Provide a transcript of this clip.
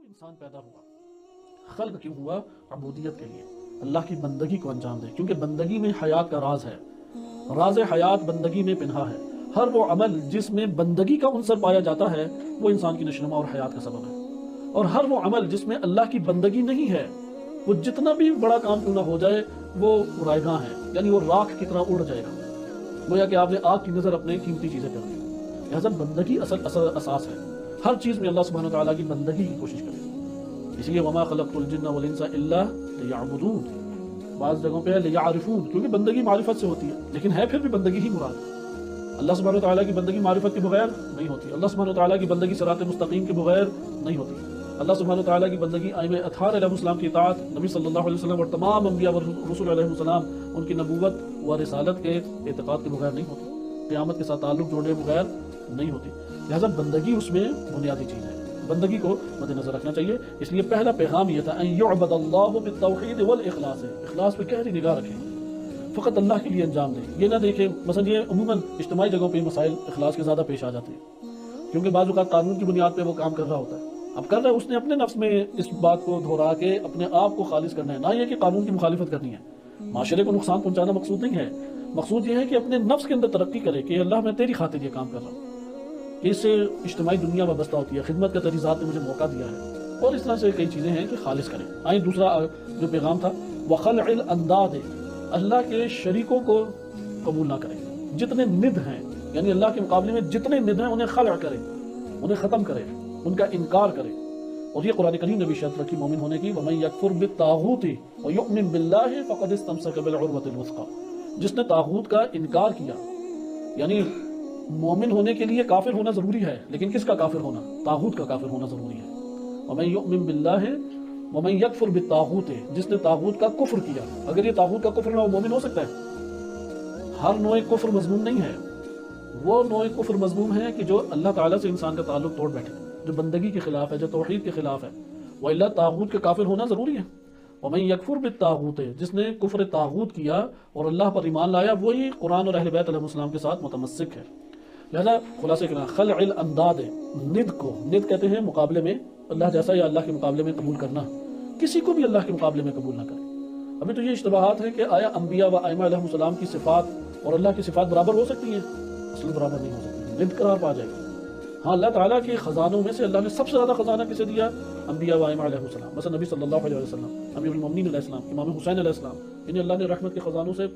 انسان پیدا ہوا، خلق کیوں ہوا؟ عبودیت کے لیے، اللہ کی بندگی کو انجام دے، کیونکہ بندگی میں حیات کا راز ہے، راز حیات بندگی میں پنہا ہے۔ ہر وہ عمل جس میں بندگی کا عنصر پایا جاتا ہے وہ انسان کی نشوونما اور حیات کا سبب ہے، اور ہر وہ عمل جس میں اللہ کی بندگی نہیں ہے وہ جتنا بھی بڑا کام کیوں نہ ہو جائے وہ رائگاں ہے، یعنی وہ راکھ کی طرح اڑ جائے گا، گویا کہ آپ نے آگ کی نظر اپنے قیمتی چیزیں کر دی۔ لہذا بندگی اصل اساس ہے، ہر چیز میں اللہ سبحانہ وتعالیٰ کی بندگی کی کوشش کریں۔ اس لیے وما خلقت الجن والانس الا لیعبدون، بعض جگہوں پہ ہے لیعرفون، کیونکہ بندگی معرفت سے ہوتی ہے، لیکن ہے پھر بھی بندگی ہی مراد۔ اللہ سبحانہ وتعالیٰ کی بندگی معرفت کے بغیر نہیں ہوتی، اللہ سبحانہ وتعالیٰ کی بندگی صراط مستقیم کے بغیر نہیں ہوتی، اللہ سبحانہ وتعالیٰ کی بندگی ائمہ اطہار علیہ السلام کی اطاعت، نبی صلی اللہ علیہ وسلم اور تمام انبیاء و رسول علیہ السلام ان کی نبوت و رسالت کے اعتقاد کے بغیر نہیں ہوتی، قیامت کے ساتھ تعلق جوڑے بغیر نہیں ہوتی۔ لہذا بندگی اس میں بنیادی چیز ہے، بندگی کو مد نظر رکھنا چاہیے۔ اس لیے پہلا پیغام یہ تھا ان یعبد اللہ بالتوحید والاخلاص، اخلاص پہ گہری نگاہ رکھیں، فقط اللہ کے لیے انجام دیں۔ یہ نہ دیکھیں، مثلا یہ عموماً اجتماعی جگہوں پہ مسائل اخلاص کے زیادہ پیش آ جاتے ہیں، کیونکہ بعض اوقات قانون کی بنیاد پہ وہ کام کر رہا ہوتا ہے، اب کر رہا ہے اس نے اپنے نفس میں اس بات کو دہرا کے اپنے آپ کو خالص کرنا ہے، نہ یہ کہ قانون کی مخالفت کرنی ہے، معاشرے کو نقصان پہنچانا مقصود نہیں ہے، مقصود یہ ہے کہ اپنے نفس کے اندر ترقی کرے کہ اللہ میں تیری خاطر یہ کام کر رہا ہوں، کہ اس سے اجتماعی دنیا وابستہ ہوتی ہے، خدمت کا تیری ذات نے مجھے موقع دیا ہے، اور اس طرح سے کئی چیزیں ہیں کہ خالص کریں۔ آئیں دوسرا جو پیغام تھا وخلع الانداد، اللہ کے شریکوں کو قبول نہ کریں، جتنے ند ہیں یعنی اللہ کے مقابلے میں جتنے ند ہیں انہیں خلع کریں، انہیں ختم کریں، ان کا انکار کریں۔ اور یہ قرآن کریم نے بھی شرط رکھی مومن ہونے کی، وَمَن يَكْفُرْ بِالطَّاغُوتِ وَيُؤْمِن بِاللَّهِ فَقَدِ اسْتَمْسَكَ بِالْعُرْوَةِ الْوُثْقَىٰ، جس نے طاغوت کا انکار کیا، یعنی مومن ہونے کے لیے کافر ہونا ضروری ہے، لیکن کس کا کافر ہونا؟ طاغوت کا کافر ہونا ضروری ہے۔ وَمَن يُؤْمِن بِاللَّهِ وَمَن يَكْفُرْ بِالطَّاغُوتِ، جس نے طاغوت کا کفر کیا، اگر یہ طاغوت کا کفر نہ وہ مومن ہو سکتا ہے؟ ہر نوع کفر مذموم نہیں ہے، وہ نوع کفر مذموم ہے کہ جو اللہ تعالیٰ سے انسان کا تعلق توڑ بیٹھے، جو بندگی کے خلاف ہے، جو توحید کے خلاف ہے، وہ اللہ طاغوت کے کافر ہونا ضروری ہے۔ وَمَن يَكْفُرْ بِالطَّاغُوتِ، جس نے کفر طاغوت کیا اور اللہ پر ایمان لایا، وہی قرآن اور اہل بیت علیہ السلام کے ساتھ متمسک ہے۔ لہذا خلاصہ کہنا خلع الانداد، ند کو، ند کہتے ہیں مقابلے میں اللہ جیسا یا اللہ کے مقابلے میں قبول کرنا، کسی کو بھی اللہ کے مقابلے میں قبول نہ کریں۔ ابھی تو یہ اشتباہات ہیں کہ آیا انبیاء و ائمہ علیہ السلام کی صفات اور اللہ کی صفات برابر ہو سکتی ہیں؟ اصل برابر نہیں ہو سکتی، ند قرار پا جائے گی۔ ہاں اللہ تعالیٰ کے خزانوں میں سے اللہ نے سب سے زیادہ خزانہ کسے دیا؟ انبیاء و ائمہ علیہ السلام، مثلا نبی صلی اللہ علیہ وسلم، امیر المومنین علیہ السلام، امام حسین علیہ السلام، انہیں اللہ نے رحمت کے خزانوں سے